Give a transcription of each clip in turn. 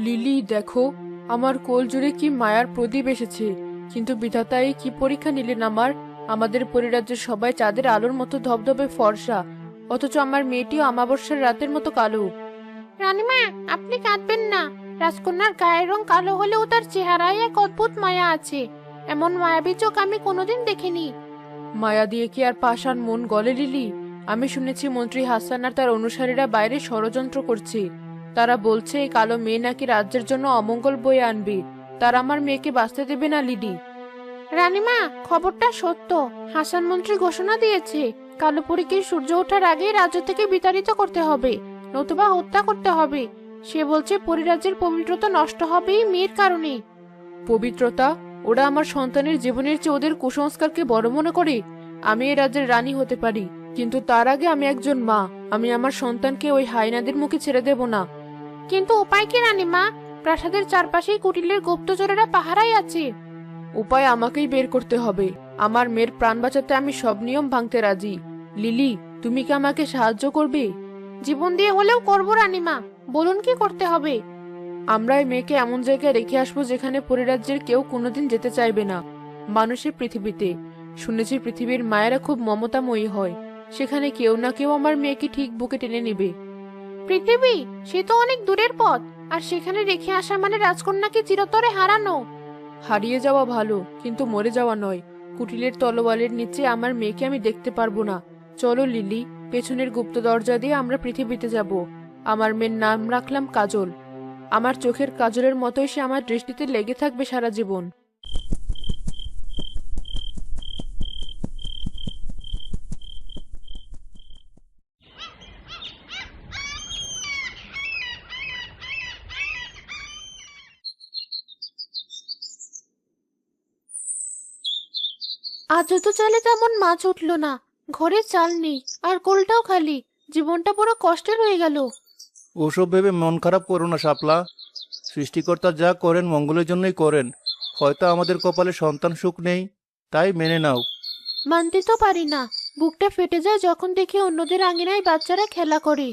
Lily দেখো, আমার কোল জুড়ে কি মায়ার প্রদীপ এসেছে। কিন্তু বিধাতা এই কি পরীক্ষা নিলেন আমার। আমাদের পরিরাজ্যের সবাই চাঁদের আলোর মতো ধবধবে ফর্সা, অথচ আমার মেয়েটিও অমাবস্যার রাতের মতো কালো। রানীমা, আপনি কাঁদবেন না। রাজকন্যার গায়ের রং কালো হলেও তার চেহারায় এক অদ্ভুত মায়া আছে। এমন মায়াবী চোখ আমি কোনোদিন দেখিনি। মায়া দিয়ে কি আর পাষাণ মন গলে লিলি? আমি শুনেছি মন্ত্রী হাসান আর তার অনুসারীরা বাইরে ষড়যন্ত্র করছে। তারা বলছে এই কালো মেয়ে নাকি রাজ্যের জন্য অমঙ্গল বয়ে আনবে। তারা আমার মেয়েকে বাঁচতে দেবে না লিলি। রানীমা, খবরটা সত্য। হাসান মন্ত্রী ঘোষণা দিয়েছে কালো পরীকে সূর্য ওঠার আগেই রাজ্য থেকে বিতাড়িত করতে হবে, নতুবা হত্যা করতে হবে। সে বলছে পরিরাজ্যের পবিত্রতা নষ্ট হবে এই মেয়ের কারণে। পবিত্রতা? ওরা আমার সন্তানের জীবনের চেয়ে ওদের কুসংস্কারকে বড় মনে করে। আমি এই রাজ্যের রানী হতে পারি, কিন্তু তার আগে আমি একজন মা। আমি আমার সন্তানকে ওই হাইনাদের মুখে ছেড়ে দেব না। কিন্তু উপায় কি রানীমা? প্রাসাদের চারপাশেই কুটিলের গুপ্তচরেরা পাহারাই আছে। উপায় আমাকেই বের করতে হবে। আমার মেয়ের প্রাণ বাঁচাতে আমি সব নিয়ম ভাঙতে রাজি। লিলি, তুমি কি আমাকে সাহায্য করবে? জীবন দিয়ে হলেও করবো রানীমা। বলুন কি করতে হবে? আমরা এই মেয়েকে এমন জায়গায় রেখে আসবো যেখানে পরিরাজ্যের কেউ কোনোদিন যেতে চাইবে না। মানুষের পৃথিবীতে। শুনেছি পৃথিবীর মায়েরা খুব মমতাময়ী হয়। সেখানে কেউ না কেউ আমার মেয়েকে ঠিক বুকে টেনে নেবে। পৃথিবী? সে তো অনেক দূরের পথ। আর সেখানে রেখে আসা মানে রাজকন্যাকে চিরতরে হারানো। হারিয়ে যাওয়া ভালো, কিন্তু মরে যাওয়া নয়। কুটিলের তলোয়ারের নিচে আমার মেয়েকে আমি দেখতে পারবো না। চলো লিলি, পেছনের গুপ্ত দরজা দিয়ে আমরা পৃথিবীতে যাব। আমার মেয়ের নাম রাখলাম কাজল। আমার চোখের কাজলের মতোই সে আমার দৃষ্টিতে লেগে থাকবে সারা জীবন। আজও তো চালে তেমন মাছ উঠলো না। ঘরে চাল নেই, আর কোলটাও খালি। জীবনটা পুরো কষ্টের হয়ে গেল। ওসব ভেবে মন খারাপ করো না শাপলা। সৃষ্টিকর্তা যা করেন মঙ্গলের জন্যই করেন। হয়তো আমাদের কপালে সন্তান সুখ নেই, তাই মেনে নাও। মানতে তো পারি না। বুকটা ফেটে যায় যখন দেখি অন্যদের আঙিনায় বাচ্চারা খেলা করে।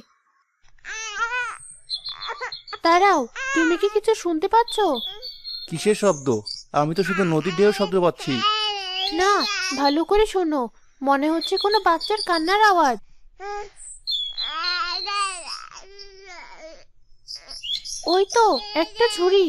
দাঁড়াও, তুমি কি কিছু শুনতে পাচ্ছ? কিসের শব্দ? আমি তো শুধু নদীর ঢেউ শব্দ পাচ্ছি। না, ভালো করে শোনো। মনে হচ্ছে কোনো বাচ্চার কান্নার আওয়াজ। ওই তো একটা ঝুড়ি।